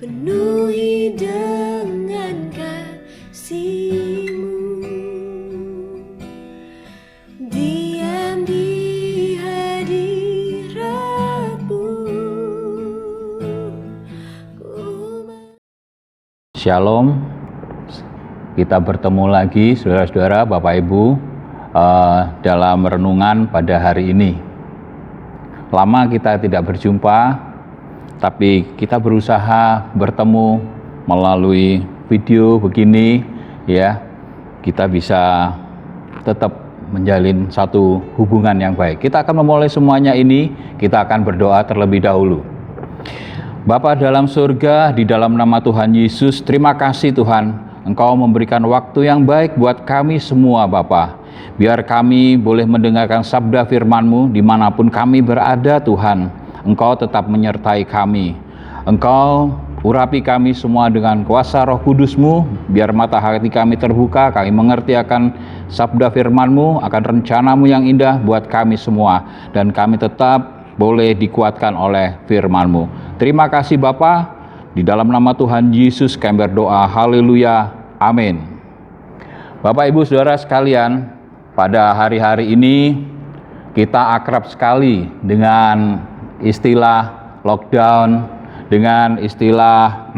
penuhi dengan kasih-Mu. Diam di hadirat-Mu. Shalom, kita bertemu lagi saudara-saudara, Bapak Ibu, dalam renungan pada hari ini. Lama kita tidak berjumpa, tapi kita berusaha bertemu melalui video begini, ya. Kita bisa tetap menjalin satu hubungan yang baik. Kita akan memulai semuanya ini, kita akan berdoa terlebih dahulu. Bapa dalam surga, di dalam nama Tuhan Yesus, terima kasih Tuhan, Engkau memberikan waktu yang baik buat kami semua Bapa. Biar kami boleh mendengarkan sabda firman-Mu dimanapun kami berada Tuhan. Engkau tetap menyertai kami. Engkau urapi kami semua dengan kuasa Roh Kudus-Mu, biar mata hati kami terbuka, kami mengerti akan sabda firman-Mu, akan rencana-Mu yang indah buat kami semua, dan kami tetap boleh dikuatkan oleh firman-Mu. Terima kasih Bapa, di dalam nama Tuhan Yesus kami berdoa, haleluya, amin. Bapak Ibu Saudara sekalian, pada hari-hari ini kita akrab sekali dengan istilah lockdown, dengan istilah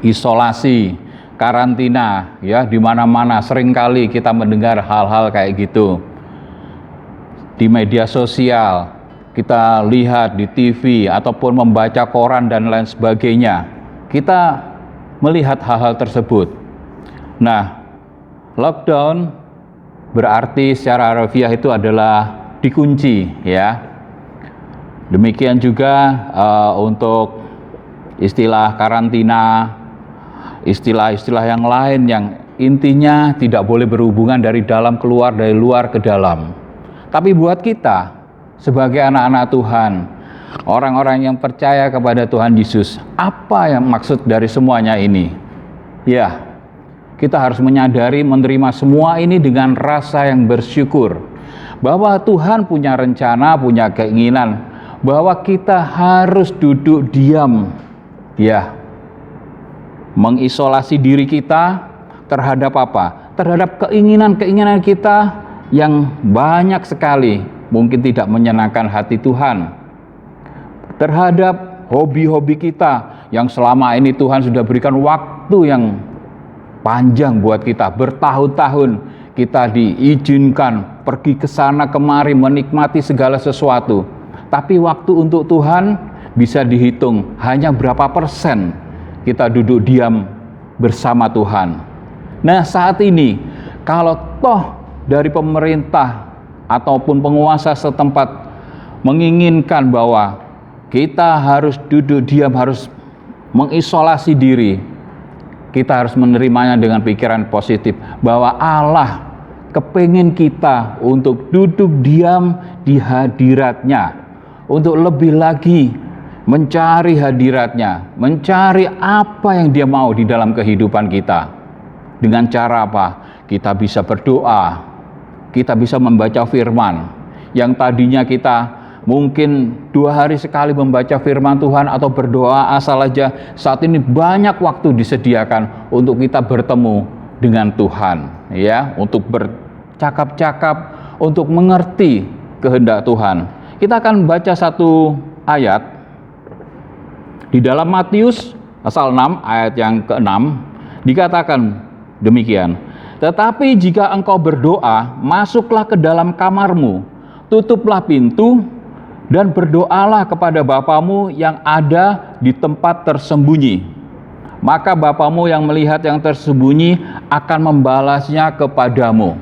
isolasi, karantina, ya, di mana-mana seringkali kita mendengar hal-hal kayak gitu. Di media sosial, kita lihat di TV ataupun membaca koran dan lain sebagainya. Kita melihat hal-hal tersebut. Nah, lockdown berarti secara harfiah itu adalah dikunci, ya. Demikian juga untuk istilah karantina, istilah-istilah yang lain yang intinya tidak boleh berhubungan dari dalam keluar, dari luar ke dalam. Tapi buat kita sebagai anak-anak Tuhan, orang-orang yang percaya kepada Tuhan Yesus, apa yang maksud dari semuanya ini? Ya, kita harus menyadari, menerima semua ini dengan rasa yang bersyukur bahwa Tuhan punya rencana, punya keinginan bahwa kita harus duduk diam, ya, mengisolasi diri kita terhadap apa? Terhadap keinginan-keinginan kita yang banyak sekali mungkin tidak menyenangkan hati Tuhan, terhadap hobi-hobi kita yang selama ini Tuhan sudah berikan waktu yang panjang buat kita, bertahun-tahun kita diizinkan pergi ke sana kemari menikmati segala sesuatu. Tapi waktu untuk Tuhan bisa dihitung hanya berapa persen kita duduk diam bersama Tuhan. Nah, saat ini kalau toh dari pemerintah ataupun penguasa setempat menginginkan bahwa kita harus duduk diam, harus mengisolasi diri, kita harus menerimanya dengan pikiran positif bahwa Allah kepingin kita untuk duduk diam di hadirat-Nya, untuk lebih lagi mencari hadirat-Nya, mencari apa yang Dia mau di dalam kehidupan kita. Dengan cara apa? Kita bisa berdoa, kita bisa membaca firman. Yang tadinya kita mungkin 2 hari sekali membaca firman Tuhan atau berdoa asal aja, saat ini banyak waktu disediakan untuk kita bertemu dengan Tuhan, ya, untuk bercakap-cakap, untuk mengerti kehendak Tuhan. Kita akan baca satu ayat di dalam Matius pasal 6 ayat yang ke-6, dikatakan demikian. Tetapi jika engkau berdoa, masuklah ke dalam kamarmu, tutuplah pintu, dan berdoalah kepada Bapamu yang ada di tempat tersembunyi. Maka Bapamu yang melihat yang tersembunyi akan membalasnya kepadamu.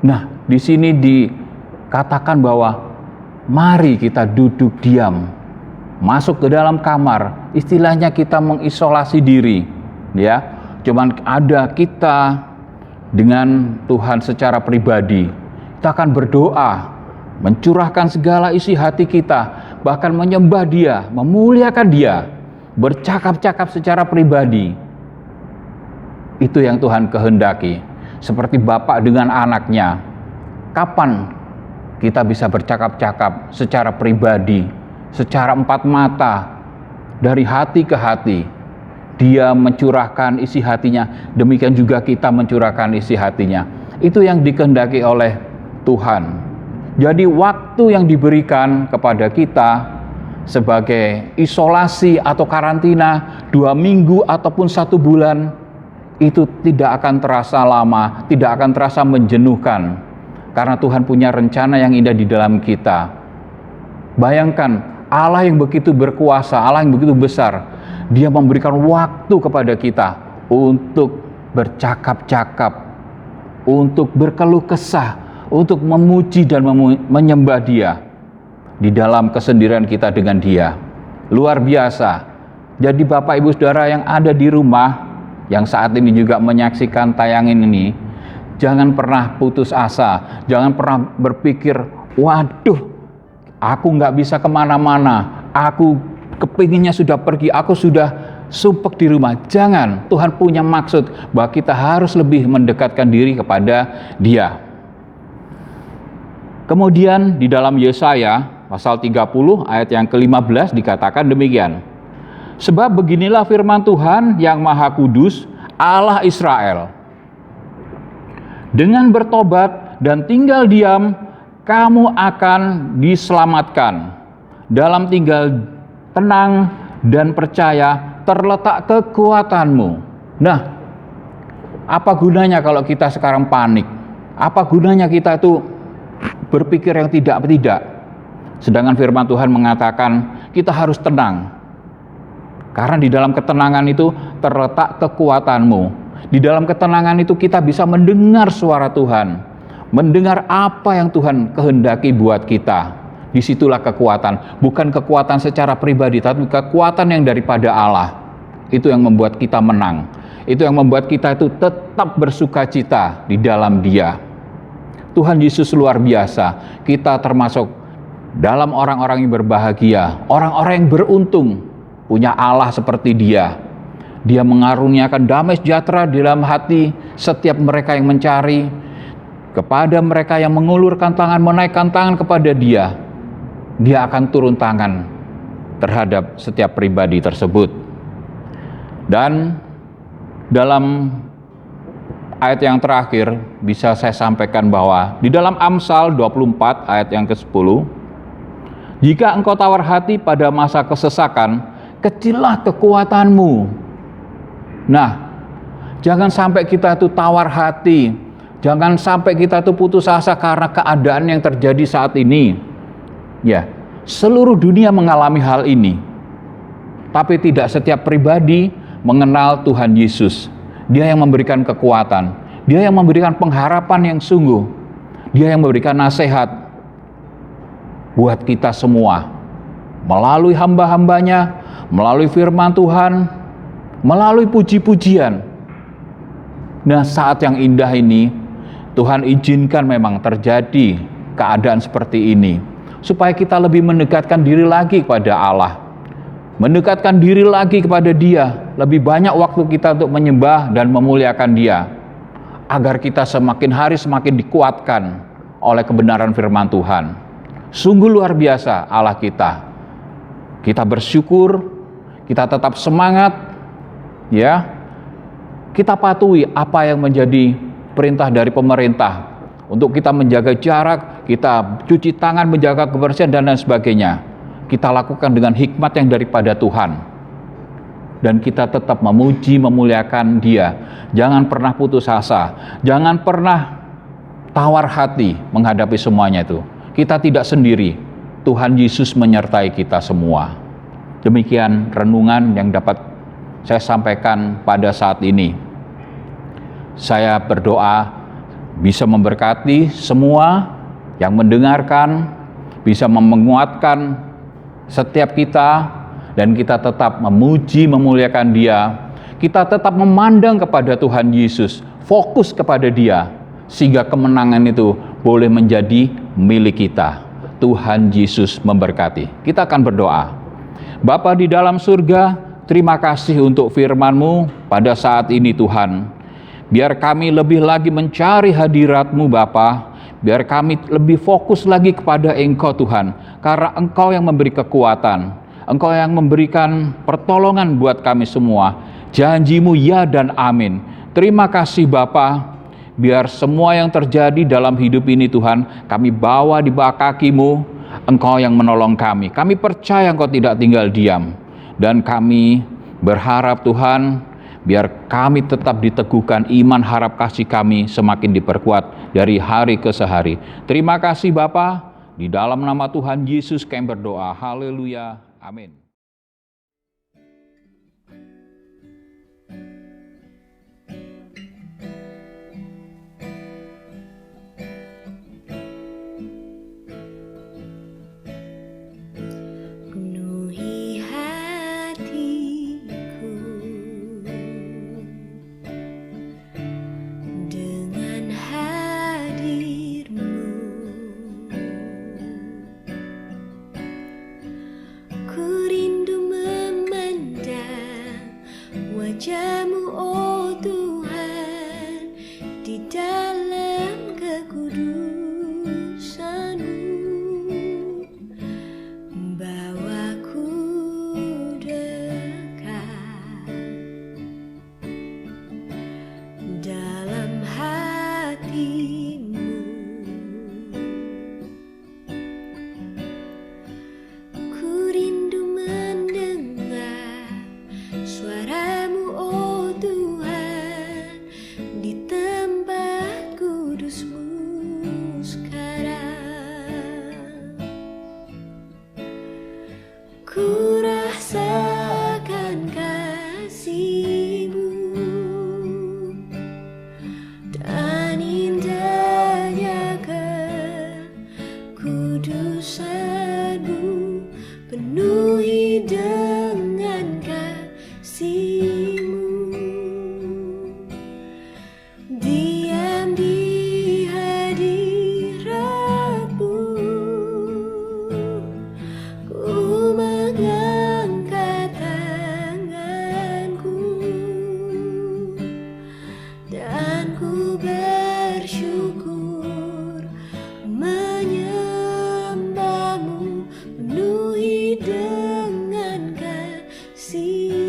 Nah, di sini dikatakan bahwa mari kita duduk diam, masuk ke dalam kamar, istilahnya kita mengisolasi diri, ya. Cuman ada kita dengan Tuhan secara pribadi. Kita akan berdoa, mencurahkan segala isi hati kita, bahkan menyembah Dia, memuliakan Dia, bercakap-cakap secara pribadi. Itu yang Tuhan kehendaki. Seperti bapak dengan anaknya. Kapan kita bisa bercakap-cakap secara pribadi, secara empat mata, dari hati ke hati. Dia mencurahkan isi hatinya, demikian juga kita mencurahkan isi hatinya. Itu yang dikehendaki oleh Tuhan. Jadi waktu yang diberikan kepada kita sebagai isolasi atau karantina 2 minggu ataupun 1 bulan, itu tidak akan terasa lama, tidak akan terasa menjenuhkan. Karena Tuhan punya rencana yang indah di dalam kita. Bayangkan, Allah yang begitu berkuasa, Allah yang begitu besar, Dia memberikan waktu kepada kita untuk bercakap-cakap, untuk berkeluh kesah, untuk memuji dan menyembah Dia di dalam kesendirian kita dengan Dia. Luar biasa. Jadi Bapak Ibu Saudara yang ada di rumah, yang saat ini juga menyaksikan tayangan ini, jangan pernah putus asa, jangan pernah berpikir, waduh, aku nggak bisa kemana-mana, aku kepinginnya sudah pergi, aku sudah sumpek di rumah. Jangan, Tuhan punya maksud bahwa kita harus lebih mendekatkan diri kepada Dia. Kemudian di dalam Yesaya pasal 30 ayat yang ke-15 dikatakan demikian. Sebab beginilah firman Tuhan yang Maha Kudus, Allah Israel. Dengan bertobat dan tinggal diam, kamu akan diselamatkan. Dalam tinggal tenang dan percaya terletak kekuatanmu. Nah, apa gunanya kalau kita sekarang panik? Apa gunanya kita itu berpikir yang tidak-tidak? Sedangkan firman Tuhan mengatakan kita harus tenang. Karena di dalam ketenangan itu terletak kekuatanmu. Di dalam ketenangan itu kita bisa mendengar suara Tuhan, mendengar apa yang Tuhan kehendaki buat kita. Disitulah kekuatan, bukan kekuatan secara pribadi, tapi kekuatan yang daripada Allah. Itu yang membuat kita menang. Itu yang membuat kita itu tetap bersukacita di dalam Dia. Tuhan Yesus luar biasa. Kita termasuk dalam orang-orang yang berbahagia, orang-orang yang beruntung, punya Allah seperti Dia. Dia mengaruniakan damai sejahtera di dalam hati setiap mereka yang mencari, kepada mereka yang mengulurkan tangan, menaikkan tangan kepada Dia. Dia akan turun tangan terhadap setiap pribadi tersebut. Dan dalam ayat yang terakhir bisa saya sampaikan bahwa di dalam Amsal 24 ayat yang ke-10, jika engkau tawar hati pada masa kesesakan, kecillah kekuatanmu. Nah, jangan sampai kita itu tawar hati, jangan sampai kita itu putus asa karena keadaan yang terjadi saat ini. Ya, seluruh dunia mengalami hal ini. Tapi tidak setiap pribadi mengenal Tuhan Yesus. Dia yang memberikan kekuatan, Dia yang memberikan pengharapan yang sungguh, Dia yang memberikan nasihat buat kita semua. Melalui hamba-hambanya, melalui firman Tuhan, melalui puji-pujian. Nah, saat yang indah ini, Tuhan izinkan memang terjadi keadaan seperti ini, supaya kita lebih mendekatkan diri lagi kepada Allah, mendekatkan diri lagi kepada Dia, lebih banyak waktu kita untuk menyembah dan memuliakan Dia, agar kita semakin hari semakin dikuatkan oleh kebenaran firman Tuhan. Sungguh luar biasa Allah kita. Kita bersyukur, kita tetap semangat, ya. Kita patuhi apa yang menjadi perintah dari pemerintah, untuk kita menjaga jarak, kita cuci tangan, menjaga kebersihan dan lain sebagainya. Kita lakukan dengan hikmat yang daripada Tuhan. Dan kita tetap memuji, memuliakan Dia. Jangan pernah putus asa. Jangan pernah tawar hati menghadapi semuanya itu. Kita tidak sendiri. Tuhan Yesus menyertai kita semua. Demikian renungan yang dapat saya sampaikan pada saat ini. Saya berdoa bisa memberkati semua yang mendengarkan, bisa menguatkan setiap kita, dan kita tetap memuji, memuliakan Dia. Kita tetap memandang kepada Tuhan Yesus, fokus kepada Dia, sehingga kemenangan itu boleh menjadi milik kita. Tuhan Yesus memberkati. Kita akan berdoa. Bapa di dalam surga, terima kasih untuk firman-Mu pada saat ini Tuhan. Biar kami lebih lagi mencari hadirat-Mu Bapa. Biar kami lebih fokus lagi kepada Engkau Tuhan. Karena Engkau yang memberi kekuatan. Engkau yang memberikan pertolongan buat kami semua. Janji-Mu ya dan amin. Terima kasih Bapa. Biar semua yang terjadi dalam hidup ini Tuhan, kami bawa di bawah kaki-Mu. Engkau yang menolong kami. Kami percaya Engkau tidak tinggal diam. Dan kami berharap Tuhan, biar kami tetap diteguhkan, iman harap kasih kami semakin diperkuat dari hari ke hari. Terima kasih Bapa. Di dalam nama Tuhan Yesus kami berdoa. Haleluya. Amin. Penuhi hatiku dengan hadir-Mu. Ku rindu memandang wajah-Mu, oh Tuhan, di dalam kekudusan-Mu. Bawaku dekat dalam hati-Mu. Ku rindu mendengar suara-Mu, oh Tuhan, di tempat kudus-Mu sekarang. Ku rasakan kasih-Mu dan indahnya kekudusan-Mu, penuhi dengan kasih-Mu. Diam di hadirat-Mu, ku mengangkat tanganku dan ku bersyukur menyembah-Mu, penuhi dengan kasih.